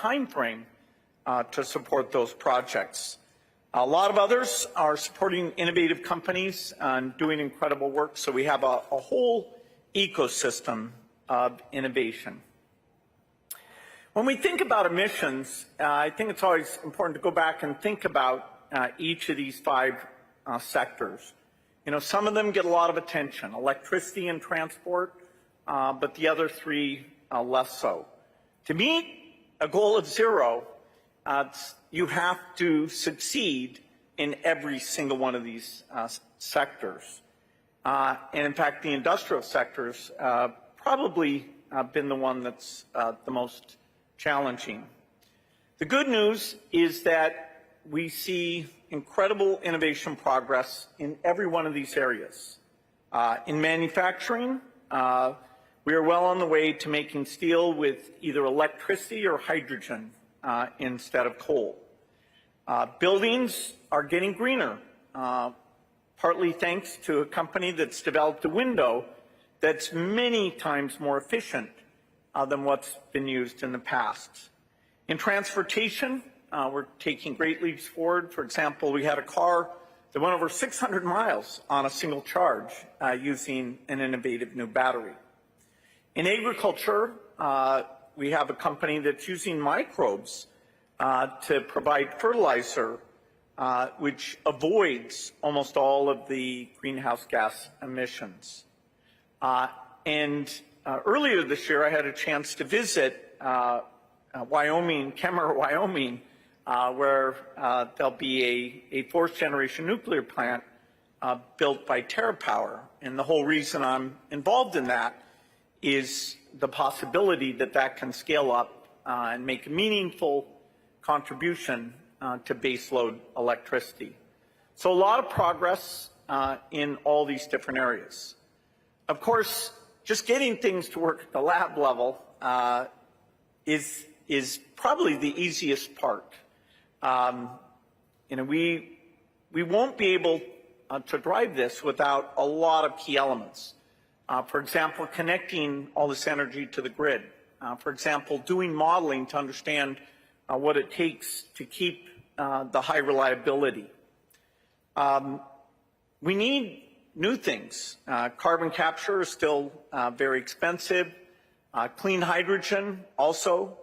time frame to support those projects. A lot of others are supporting innovative companies and doing incredible work, so we have a whole ecosystem of innovation. When we think about emissions, I think it's always important to go back and think about each of these five sectors. You know, some of them get a lot of attention, electricity and transport, but the other three less so. To meet a goal of zero, you have to succeed in every single one of these sectors. And in fact, the industrial sector's probably been the one that's the most challenging. The good news is that we see incredible innovation progress in every one of these areas. In manufacturing, we are well on the way to making steel with either electricity or hydrogen instead of coal. Buildings are getting greener, partly thanks to a company that's developed a window that's many times more efficient than what's been used in the past. In transportation, we're taking great leaps forward. For example, we had a car that went over 600 miles on a single charge using an innovative new battery. In agriculture, we have a company that's using microbes to provide fertilizer, which avoids almost all of the greenhouse gas emissions. Earlier this year, I had a chance to visit Wyoming, Kemmerer, Wyoming, where there'll be a fourth-generation nuclear plant built by TerraPower. And the whole reason I'm involved in that is the possibility that that can scale up and make a meaningful contribution to baseload electricity. So a lot of progress in all these different areas. Of course, just getting things to work at the lab level is probably the easiest part. We won't be able to drive this without a lot of key elements. For example, connecting all this energy to the grid. For example, doing modeling to understand what it takes to keep the high reliability. We need new things. Carbon capture is still very expensive. Clean hydrogen also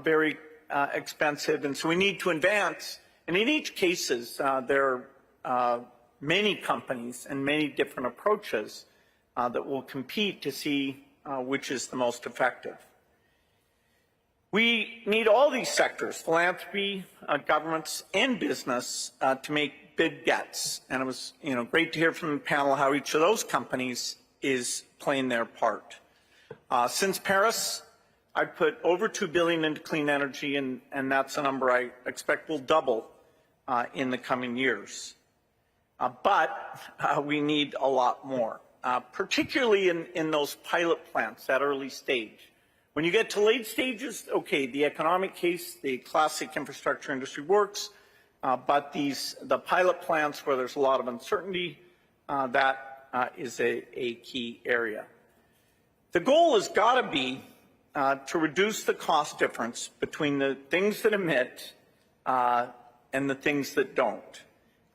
very expensive, and so we need to advance. And in each cases, there are many companies and many different approaches that will compete to see which is the most effective. We need all these sectors, philanthropy, governments, and business, to make big bets. And it was, great to hear from the panel how each of those companies is playing their part. Since Paris, I've put over $2 billion into clean energy, and that's a number I expect will double in the coming years. But we need a lot more, particularly in those pilot plants, that early stage. When you get to late stages, okay, the economic case, the classic infrastructure industry works, but the pilot plants where there's a lot of uncertainty, that is a key area. The goal has got to be to reduce the cost difference between the things that emit and the things that don't.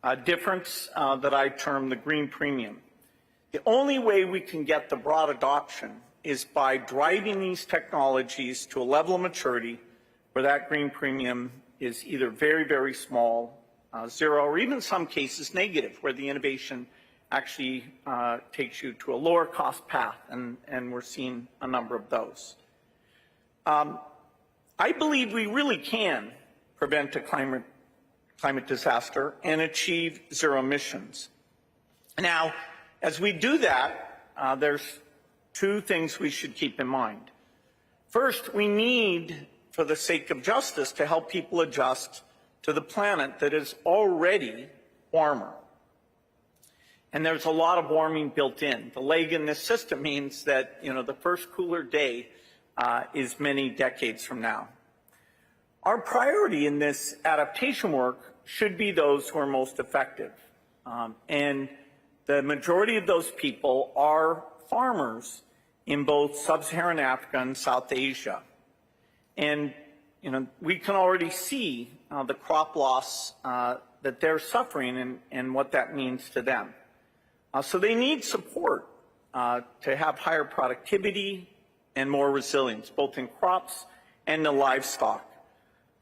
A difference that I term the green premium. The only way we can get the broad adoption is by driving these technologies to a level of maturity where that green premium is either very, very small, zero, or even in some cases negative, where the innovation actually takes you to a lower cost path, and we're seeing a number of those. I believe we really can prevent a climate disaster and achieve zero emissions. Now, as we do that, there's two things we should keep in mind. First, we need, for the sake of justice, to help people adjust to the planet that is already warmer. And there's a lot of warming built in. The leg in this system means that, the first cooler day is many decades from now. Our priority in this adaptation work should be those who are most effective. And the majority of those people are farmers in both sub-Saharan Africa and South Asia. And, we can already see the crop loss that they're suffering and what that means to them. So they need support to have higher productivity and more resilience, both in crops and the livestock.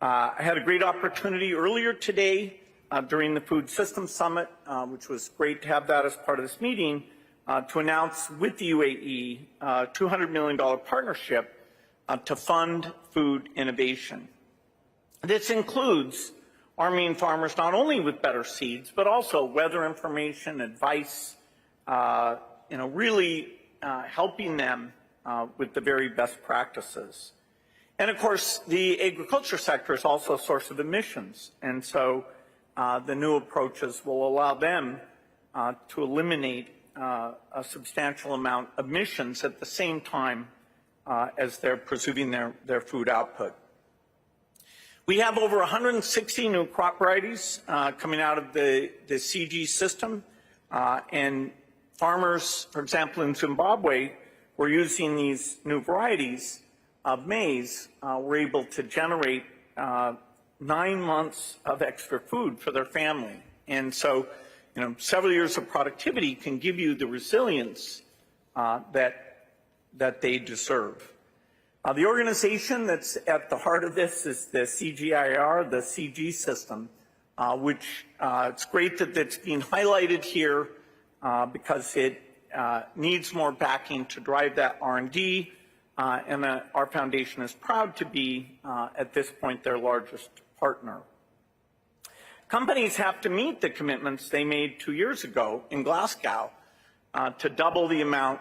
I had a great opportunity earlier today during the Food Systems Summit, which was great to have that as part of this meeting, to announce with the UAE a $200 million partnership to fund food innovation. This includes arming farmers not only with better seeds, but also weather information, advice, really helping them with the very best practices. And of course, the agriculture sector is also a source of emissions. And so the new approaches will allow them to eliminate a substantial amount of emissions at the same time as they're pursuing their food output. We have over 160 new crop varieties coming out of the CG system. And farmers, for example, in Zimbabwe, were using these new varieties of maize, were able to generate 9 months of extra food for their family. And so, several years of productivity can give you the resilience that they deserve. The organization that's at the heart of this is the CGIAR, the CG system, which it's great that it's being highlighted here because it needs more backing to drive that R&D, and our foundation is proud to be, at this point, their largest partner. Companies have to meet the commitments they made 2 years ago in Glasgow to double the amount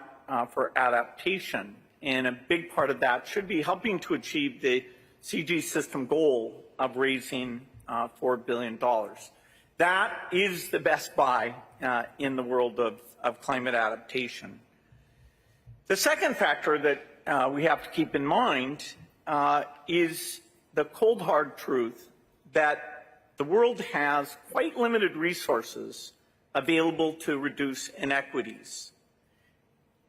for adaptation. And a big part of that should be helping to achieve the CG system goal of raising $4 billion. That is the best buy in the world of climate adaptation. The second factor that we have to keep in mind is the cold hard truth that the world has quite limited resources available to reduce inequities.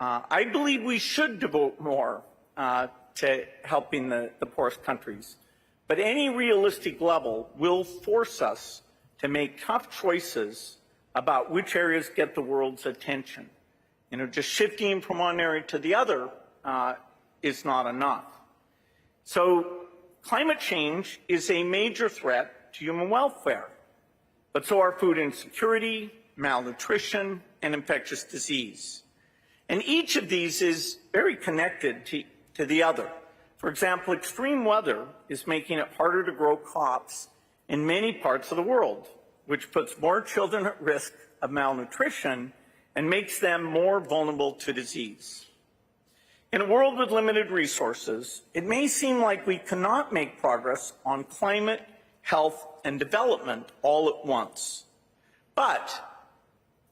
I believe we should devote more to helping the poorest countries, but any realistic level will force us to make tough choices about which areas get the world's attention. Just shifting from one area to the other is not enough. So climate change is a major threat to human welfare, but so are food insecurity, malnutrition, and infectious disease. And each of these is very connected to the other. For example, extreme weather is making it harder to grow crops in many parts of the world, which puts more children at risk of malnutrition and makes them more vulnerable to disease. In a world with limited resources, it may seem like we cannot make progress on climate, health, and development all at once. But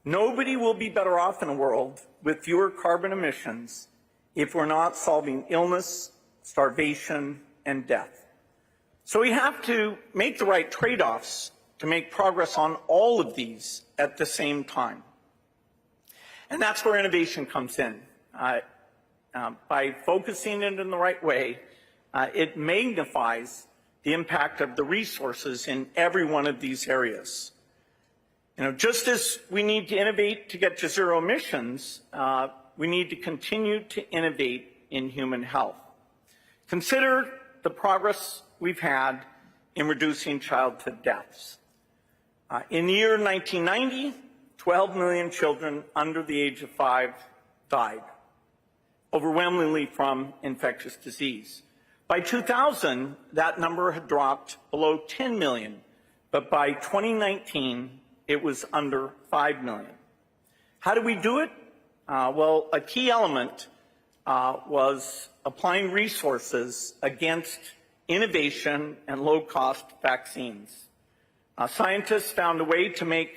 nobody will be better off in a world with fewer carbon emissions if we're not solving illness, starvation, and death. So we have to make the right trade-offs to make progress on all of these at the same time. And that's where innovation comes in. By focusing it in the right way, it magnifies the impact of the resources in every one of these areas. Just as we need to innovate to get to zero emissions, we need to continue to innovate in human health. Consider the progress we've had in reducing childhood deaths. In the year 1990, 12 million children under the age of 5 died, overwhelmingly from infectious disease. By 2000, that number had dropped below 10 million, but by 2019, it was under 5 million. How do we do it? Well, a key element was applying resources against innovation and low-cost vaccines. Scientists found a way to make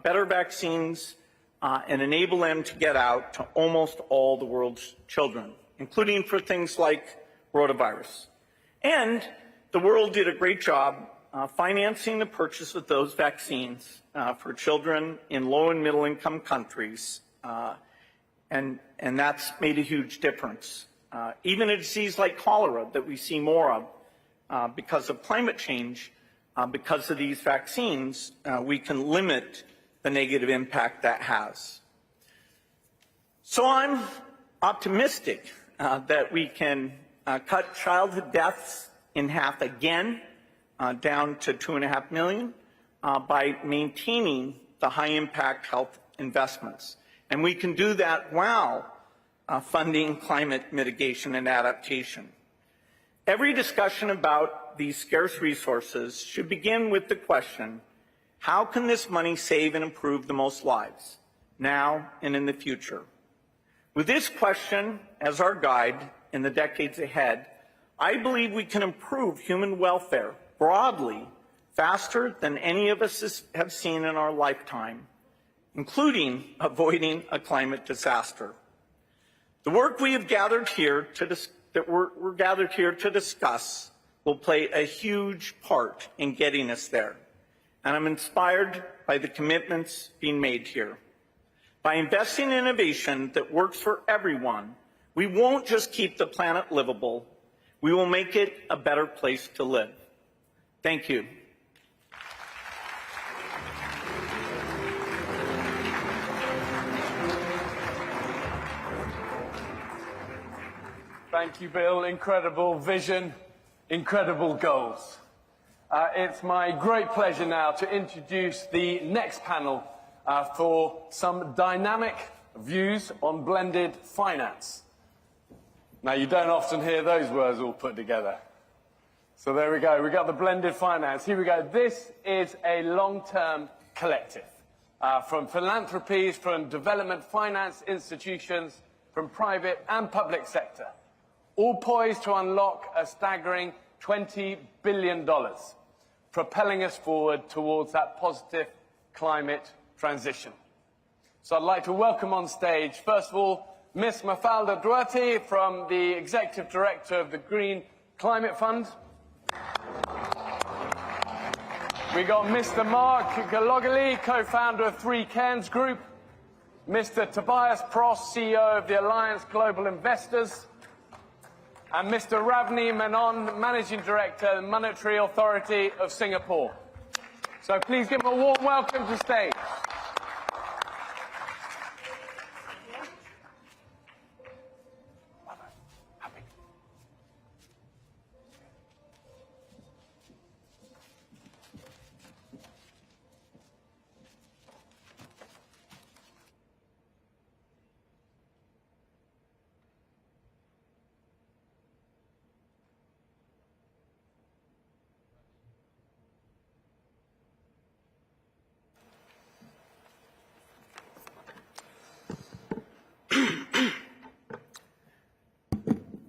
better vaccines and enable them to get out to almost all the world's children, including for things like rotavirus. And the world did a great job financing the purchase of those vaccines for children in low and middle income countries, and that's made a huge difference. Even a disease like cholera that we see more of because of climate change, because of these vaccines, we can limit the negative impact that has. So I'm optimistic that we can cut childhood deaths in half again, down to 2.5 million, by maintaining the high-impact health investments. And we can do that while funding climate mitigation and adaptation. Every discussion about these scarce resources should begin with the question, how can this money save and improve the most lives, now and in the future? With this question as our guide in the decades ahead, I believe we can improve human welfare broadly faster than any of us have seen in our lifetime, including avoiding a climate disaster. The work we have gathered here we're gathered here to discuss will play a huge part in getting us there. And I'm inspired by the commitments being made here. By investing in innovation that works for everyone, we won't just keep the planet livable, we will make it a better place to live. Thank you. Thank you, Bill. Incredible vision, incredible goals. It's my great pleasure now to introduce the next panel for some dynamic views on blended finance. Now, you don't often hear those words all put together. So there we go. We got the blended finance. Here we go. This is a long-term collective from philanthropies, from development finance institutions, from private and public sector, all poised to unlock a staggering $20 billion, propelling us forward towards that positive climate transition. So I'd like to welcome on stage, first of all, Ms. Mafalda Duarte from the Executive Director of the Green Climate Fund. We got Mr. Mark Galogally, co-founder of Three Cairns Group, Mr. Tobias Pross, CEO of the Alliance Global Investors, and Mr. Ravni Menon, Managing Director of the Monetary Authority of Singapore. So please give them a warm welcome to stage.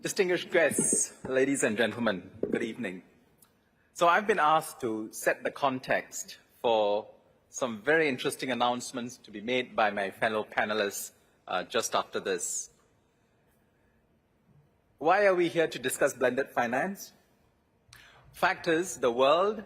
Distinguished guests, ladies and gentlemen, good evening. So I've been asked to set the context for some very interesting announcements to be made by my fellow panelists just after this. Why are we here to discuss blended finance? Fact is, the world